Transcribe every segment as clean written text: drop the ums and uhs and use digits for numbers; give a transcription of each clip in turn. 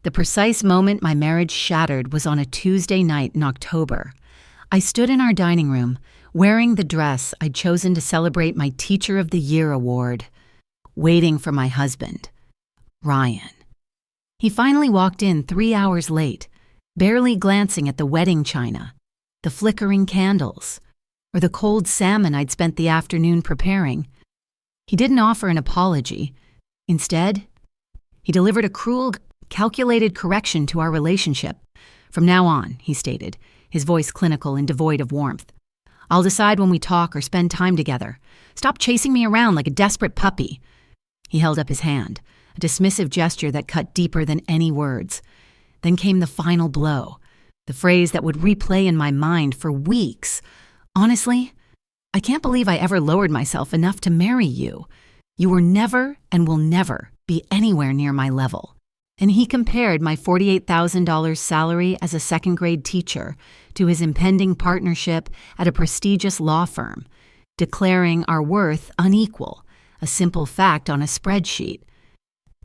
The precise moment my marriage shattered was on a Tuesday night in October. I stood in our dining room, wearing the dress I'd chosen to celebrate my Teacher of the Year award, waiting for my husband, Ryan. He finally walked in 3 hours late, barely glancing at the wedding china, the flickering candles, or the cold salmon I'd spent the afternoon preparing. He didn't offer an apology. Instead, he delivered a cruel, calculated correction to our relationship. "From now on," he stated, his voice clinical and devoid of warmth, "I'll decide when we talk or spend time together. Stop chasing me around like a desperate puppy." He held up his hand, a dismissive gesture that cut deeper than any words. Then came the final blow, the phrase that would replay in my mind for weeks. "Honestly, I can't believe I ever lowered myself enough to marry you. You were never and will never be anywhere near my level." And he compared my $48,000 salary as a second-grade teacher to his impending partnership at a prestigious law firm, declaring our worth unequal, a simple fact on a spreadsheet.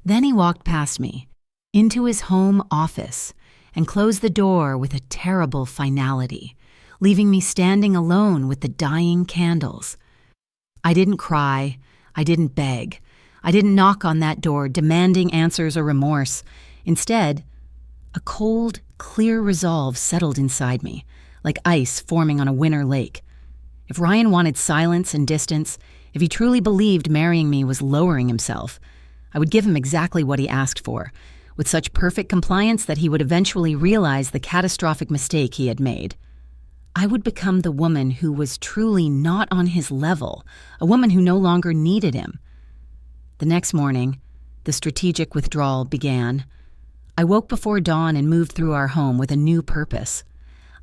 Then he walked past me, into his home office, and closed the door with a terrible finality, leaving me standing alone with the dying candles. I didn't cry. I didn't beg. I didn't knock on that door demanding answers or remorse. Instead, a cold, clear resolve settled inside me, like ice forming on a winter lake. If Ryan wanted silence and distance, if he truly believed marrying me was lowering himself, I would give him exactly what he asked for, with such perfect compliance that he would eventually realize the catastrophic mistake he had made. I would become the woman who was truly not on his level, a woman who no longer needed him. The next morning, the strategic withdrawal began. I woke before dawn and moved through our home with a new purpose.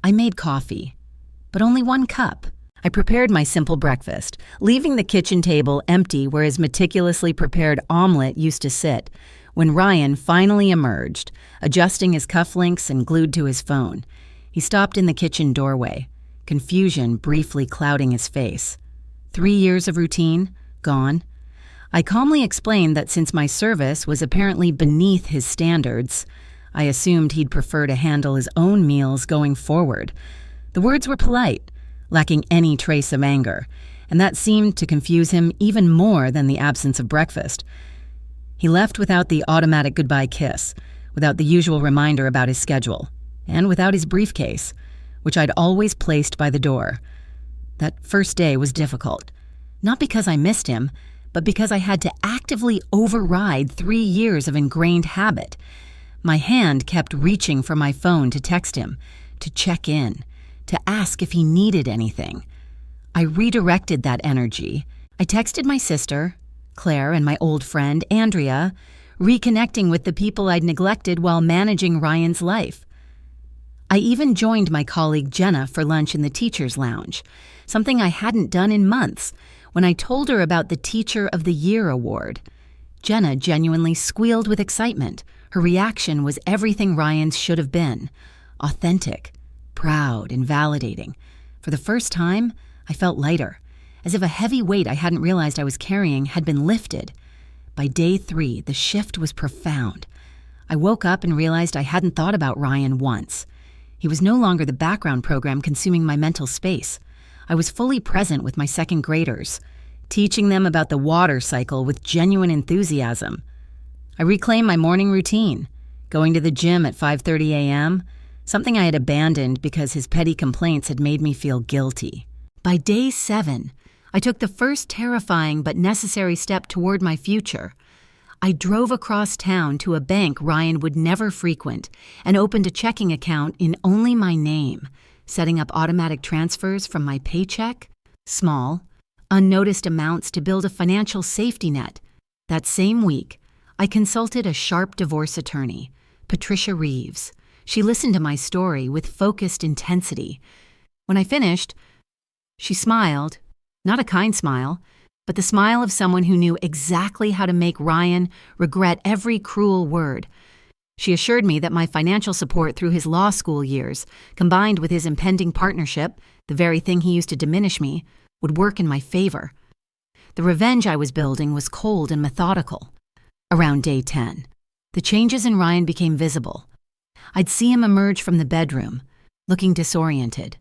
I made coffee, but only 1 cup. I prepared my simple breakfast, leaving the kitchen table empty where his meticulously prepared omelet used to sit, when Ryan finally emerged, adjusting his cufflinks and glued to his phone. He stopped in the kitchen doorway, confusion briefly clouding his face. 3 years of routine, gone. I calmly explained that since my service was apparently beneath his standards, I assumed he'd prefer to handle his own meals going forward. The words were polite, lacking any trace of anger, and that seemed to confuse him even more than the absence of breakfast. He left without the automatic goodbye kiss, without the usual reminder about his schedule, and without his briefcase, which I'd always placed by the door. That first day was difficult, not because I missed him, but because I had to actively override 3 years of ingrained habit. My hand kept reaching for my phone to text him, to check in, to ask if he needed anything. I redirected that energy. I texted my sister, Claire, and my old friend, Andrea, reconnecting with the people I'd neglected while managing Ryan's life. I even joined my colleague Jenna for lunch in the teacher's lounge, something I hadn't done in months, when I told her about the Teacher of the Year award. Jenna genuinely squealed with excitement. Her reaction was everything Ryan's should have been: authentic, proud, and validating. For the first time, I felt lighter, as if a heavy weight I hadn't realized I was carrying had been lifted. By day 3, the shift was profound. I woke up and realized I hadn't thought about Ryan once. He was no longer the background program consuming my mental space. I was fully present with my second graders, teaching them about the water cycle with genuine enthusiasm. I reclaimed my morning routine, going to the gym at 5:30 a.m., something I had abandoned because his petty complaints had made me feel guilty. By day 7, I took the first terrifying but necessary step toward my future. I drove across town to a bank Ryan would never frequent and opened a checking account in only my name, setting up automatic transfers from my paycheck, small, unnoticed amounts to build a financial safety net. That same week, I consulted a sharp divorce attorney, Patricia Reeves. She listened to my story with focused intensity. When I finished, she smiled, not a kind smile, but the smile of someone who knew exactly how to make Ryan regret every cruel word. She assured me that my financial support through his law school years, combined with his impending partnership, the very thing he used to diminish me, would work in my favor. The revenge I was building was cold and methodical. Around day 10, The changes in Ryan became visible. I'd see him emerge from the bedroom, looking disoriented,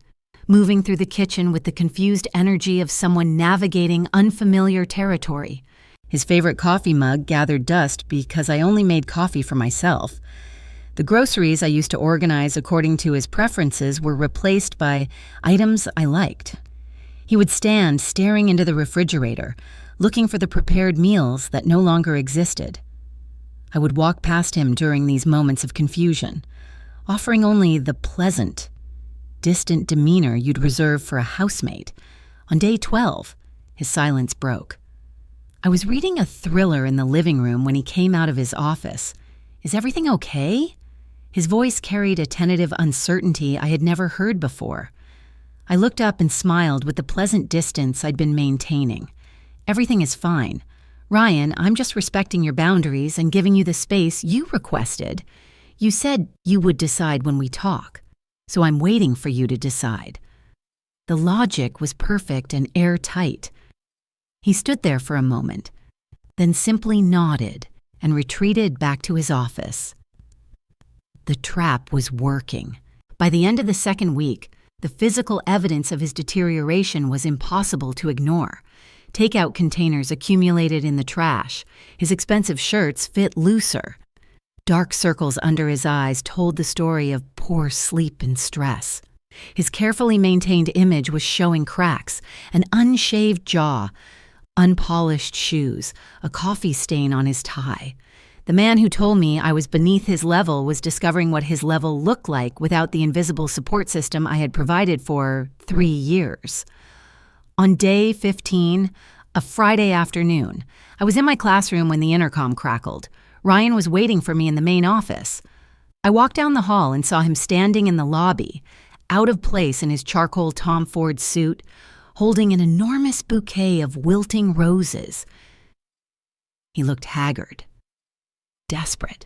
moving through the kitchen with the confused energy of someone navigating unfamiliar territory. His favorite coffee mug gathered dust because I only made coffee for myself. The groceries I used to organize according to his preferences were replaced by items I liked. He would stand staring into the refrigerator, looking for the prepared meals that no longer existed. I would walk past him during these moments of confusion, offering only the pleasant, distant demeanor you'd reserve for a housemate. On day 12, his silence broke. I was reading a thriller in the living room when he came out of his office. "Is everything okay?" His voice carried a tentative uncertainty I had never heard before. I looked up and smiled with the pleasant distance I'd been maintaining. "Everything is fine. Ryan, I'm just respecting your boundaries and giving you the space you requested. You said you would decide when we talk, so I'm waiting for you to decide." The logic was perfect and airtight. He stood there for a moment, then simply nodded and retreated back to his office. The trap was working. By the end of the second week, the physical evidence of his deterioration was impossible to ignore. Takeout containers accumulated in the trash. His expensive shirts fit looser. Dark circles under his eyes told the story of poor sleep and stress. His carefully maintained image was showing cracks, an unshaved jaw, unpolished shoes, a coffee stain on his tie. The man who told me I was beneath his level was discovering what his level looked like without the invisible support system I had provided for 3 years. On day 15, a Friday afternoon, I was in my classroom when the intercom crackled. Ryan was waiting for me in the main office. I walked down the hall and saw him standing in the lobby, out of place in his charcoal Tom Ford suit, holding an enormous bouquet of wilting roses. He looked haggard, desperate.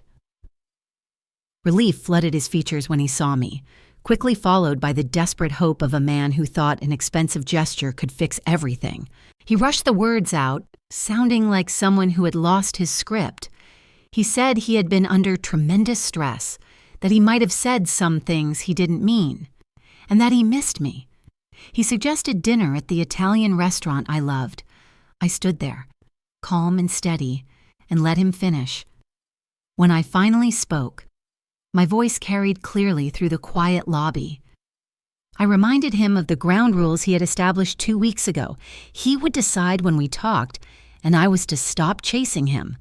Relief flooded his features when he saw me, quickly followed by the desperate hope of a man who thought an expensive gesture could fix everything. He rushed the words out, sounding like someone who had lost his script. He said he had been under tremendous stress, that he might have said some things he didn't mean, and that he missed me. He suggested dinner at the Italian restaurant I loved. I stood there, calm and steady, and let him finish. When I finally spoke, my voice carried clearly through the quiet lobby. I reminded him of the ground rules he had established 2 weeks ago. He would decide when we talked, and I was to stop chasing him.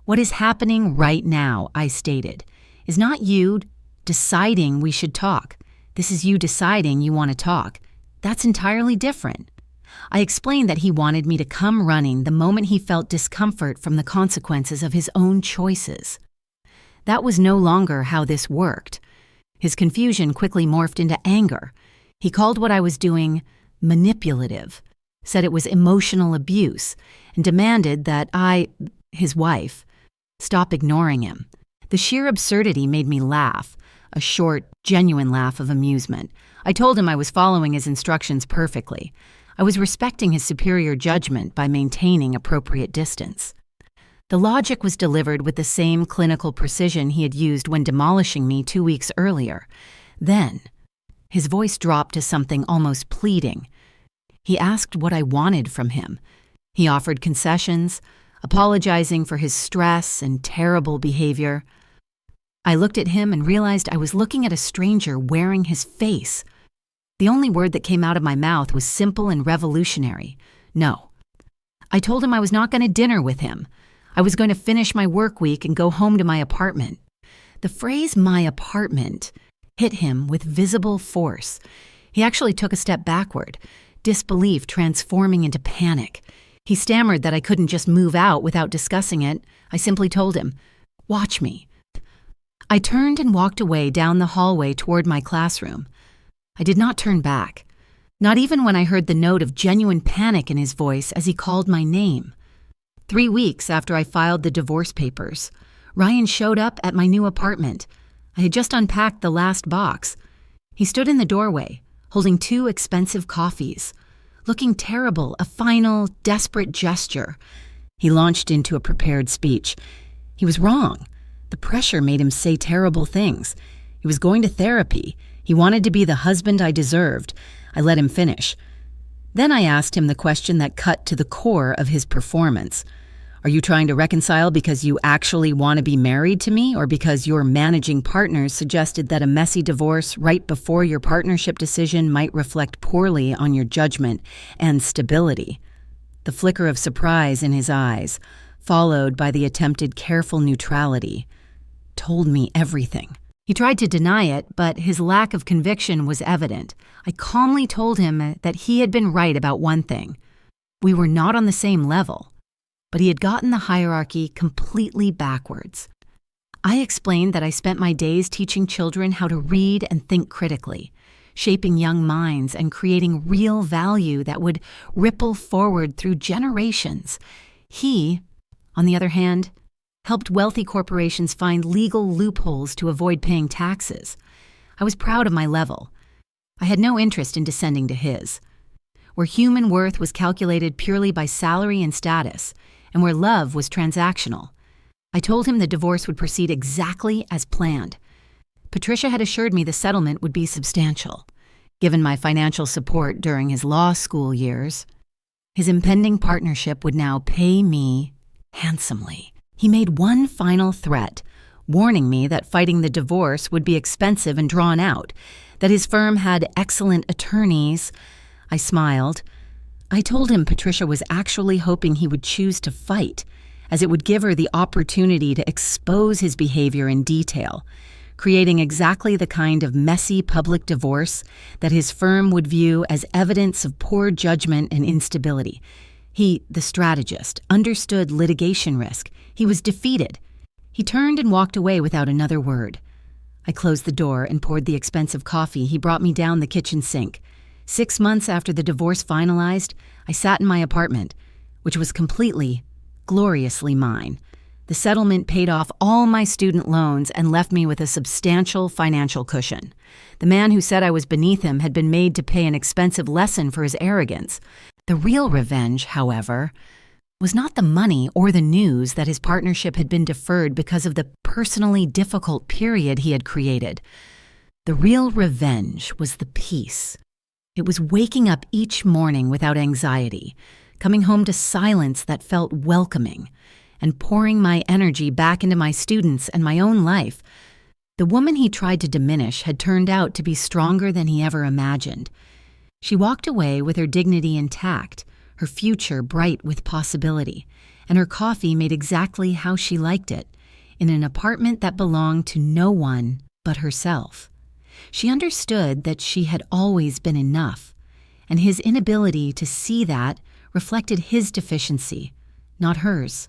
"What is happening right now," I stated, "is not you deciding we should talk. This is you deciding you want to talk. That's entirely different." I explained that he wanted me to come running the moment he felt discomfort from the consequences of his own choices. That was no longer how this worked. His confusion quickly morphed into anger. He called what I was doing manipulative, said it was emotional abuse, and demanded that I, his wife, stop ignoring him. The sheer absurdity made me laugh, a short, genuine laugh of amusement. I told him I was following his instructions perfectly. I was respecting his superior judgment by maintaining appropriate distance. The logic was delivered with the same clinical precision he had used when demolishing me 2 weeks earlier. Then, his voice dropped to something almost pleading. He asked what I wanted from him. He offered concessions, apologizing for his stress and terrible behavior. I looked at him and realized I was looking at a stranger wearing his face. The only word that came out of my mouth was simple and revolutionary: no. I told him I was not going to dinner with him. I was going to finish my work week and go home to my apartment. The phrase "my apartment" hit him with visible force. He actually took a step backward, disbelief transforming into panic. He stammered that I couldn't just move out without discussing it. I simply told him, "Watch me." I turned and walked away down the hallway toward my classroom. I did not turn back, not even when I heard the note of genuine panic in his voice as he called my name. 3 weeks after I filed the divorce papers, Ryan showed up at my new apartment. I had just unpacked the last box. He stood in the doorway, holding 2 expensive coffees, looking terrible, a final, desperate gesture. He launched into a prepared speech. He was wrong. The pressure made him say terrible things. He was going to therapy. He wanted to be the husband I deserved. I let him finish. Then I asked him the question that cut to the core of his performance. Are you trying to reconcile because you actually want to be married to me, or because your managing partners suggested that a messy divorce right before your partnership decision might reflect poorly on your judgment and stability? The flicker of surprise in his eyes, followed by the attempted careful neutrality, told me everything. He tried to deny it, but his lack of conviction was evident. I calmly told him that he had been right about one thing. We were not on the same level, but he had gotten the hierarchy completely backwards. I explained that I spent my days teaching children how to read and think critically, shaping young minds and creating real value that would ripple forward through generations. He, on the other hand, helped wealthy corporations find legal loopholes to avoid paying taxes. I was proud of my level. I had no interest in descending to his. Where human worth was calculated purely by salary and status, and where love was transactional, I told him the divorce would proceed exactly as planned. Patricia had assured me the settlement would be substantial. Given my financial support during his law school years, his impending partnership would now pay me handsomely. He made one final threat, warning me that fighting the divorce would be expensive and drawn out, that his firm had excellent attorneys. I smiled. I told him Patricia was actually hoping he would choose to fight, as it would give her the opportunity to expose his behavior in detail, creating exactly the kind of messy public divorce that his firm would view as evidence of poor judgment and instability. He, the strategist, understood litigation risk. He was defeated. He turned and walked away without another word. I closed the door and poured the expensive coffee he brought me down the kitchen sink. 6 months after the divorce finalized, I sat in my apartment, which was completely, gloriously mine. The settlement paid off all my student loans and left me with a substantial financial cushion. The man who said I was beneath him had been made to pay an expensive lesson for his arrogance. The real revenge, however, was not the money or the news that his partnership had been deferred because of the personally difficult period he had created. The real revenge was the peace. It was waking up each morning without anxiety, coming home to silence that felt welcoming, and pouring my energy back into my students and my own life. The woman he tried to diminish had turned out to be stronger than he ever imagined. She walked away with her dignity intact, her future bright with possibility, and her coffee made exactly how she liked it, in an apartment that belonged to no one but herself. She understood that she had always been enough, and his inability to see that reflected his deficiency, not hers.